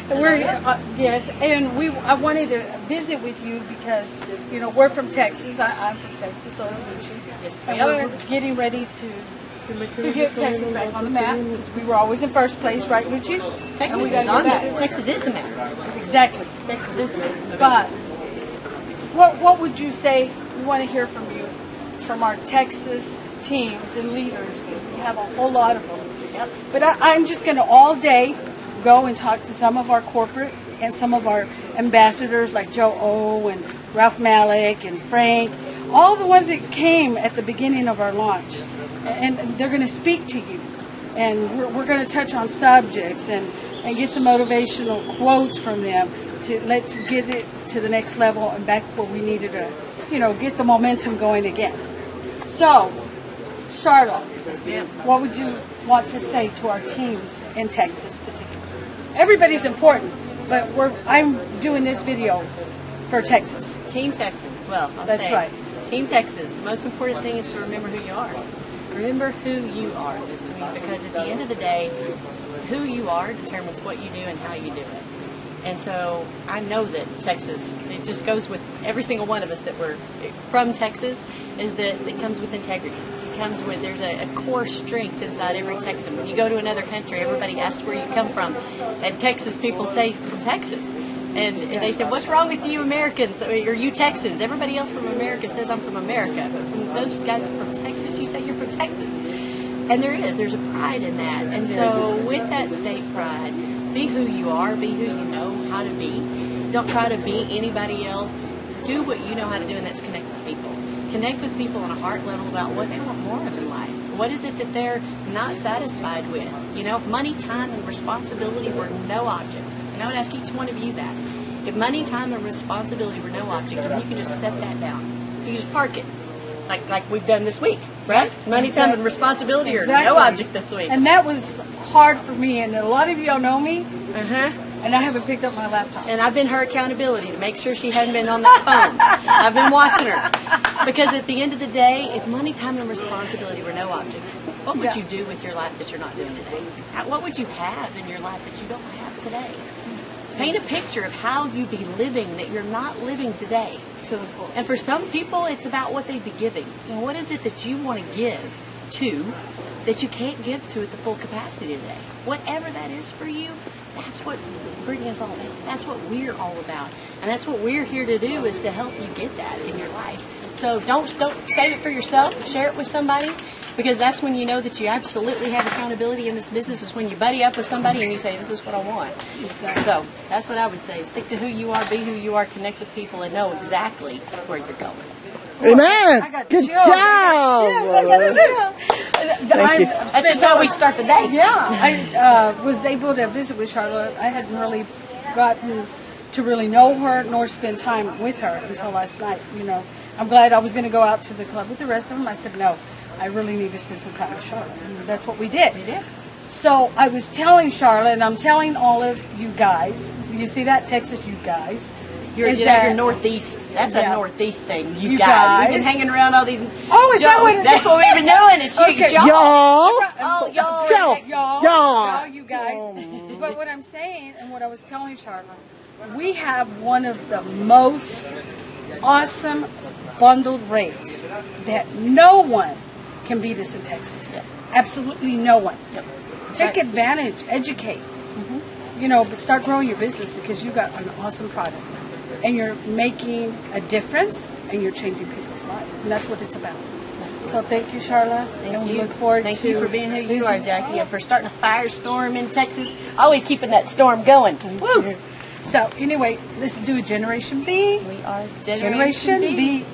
We're yes, and I wanted to visit with you because we're from Texas. I'm from Texas, so is Lucy. Yes, and we're getting ready to get Texas back on the map because we were always in first place, right, Lucy? Texas is on that. Texas is the map. Exactly. Texas is the map. But what would you say? We want to hear from you, from our Texas teams and leaders. We have a whole lot of them. Yep. But I'm just going to all day go and talk to some of our corporate and some of our ambassadors like Joe O and Ralph Malik and Frank, all the ones that came at the beginning of our launch. And they're going to speak to you. And we're going to touch on subjects and get some motivational quotes from them to let's get it to the next level and back where we needed to, get the momentum going again. So, Charla, what would you want to say to our teams in Texas particularly? Everybody's important, but I'm doing this video for Texas. Team Texas. Well, That's right. Team Texas. The most important thing is to remember who you are. Remember who you are. I mean, because at the end of the day, who you are determines what you do and how you do it. And so I know that Texas, it just goes with every single one of us that we're from Texas, is that it comes with integrity. Comes with there's a core strength inside every Texan. When you go to another country, everybody asks where you come from, and Texas people say from Texas, and they say, what's wrong with you Americans or you Texans? Everybody else from America says I'm from America, but from those guys from Texas, you say you're from Texas, and there's a pride in that. And so with that state pride, be who you are, be who you know how to be. Don't try to be anybody else. Do what you know how to do, and that's connect with people. Connect with people on a heart level about what they want more of in life. What is it that they're not satisfied with? If money, time, and responsibility were no object, and I would ask each one of you that. If money, time, and responsibility were no object, then you could just set that down. You could just park it, like we've done this week, right? Money, time, and responsibility are no object this week. And that was hard for me, and a lot of y'all know me. And I haven't picked up my laptop. And I've been her accountability to make sure she hadn't been on that phone. I've been watching her. Because at the end of the day, if money, time, and responsibility were no object, what would you do with your life that you're not doing today? What would you have in your life that you don't have today? Paint a picture of how you'd be living that you're not living today. And for some people, it's about what they'd be giving. What is it that you want to give to that you can't give to at the full capacity today? Whatever that is for you, that's what Brittany is all about. That's what we're all about. And that's what we're here to do, is to help you get that in your life. So don't save it for yourself. Share it with somebody, because that's when you know that you absolutely have accountability in this business, is when you buddy up with somebody and you say, this is what I want. Exactly. So that's what I would say. Stick to who you are, be who you are, connect with people, and know exactly where you're going. Amen. I got Good chills. job. I got chills. That's just how we start the day. Yeah, I was able to visit with Charlotte. I hadn't really gotten to really know her nor spend time with her until last night. I'm glad I was going to go out to the club with the rest of them. I said, no, I really need to spend some time with Charlotte. And that's what we did. We did. So I was telling Charlotte, and I'm telling all of you guys, you see that, Texas, you guys. You're Northeast. That's a Northeast thing. You guys. guys. We've been hanging around all these. Oh, is that what it is? That's what we've been doing. It's Okay. y'all. Oh, Y'all. you guys. But what I'm saying, and what I was telling Charlotte, we have one of the most awesome bundled rates that no one can beat us in Texas. Yep. Absolutely no one. Yep. Take advantage, educate. But start growing your business, because you got an awesome product. And you're making a difference, and you're changing people's lives. And that's what it's about. So thank you, Charla. Thank you. We look forward Thank to you for being who you are, Jackie, and for starting a firestorm in Texas. Always keeping that storm going. Woo! So anyway, let's do a Generation B. We are Generation B.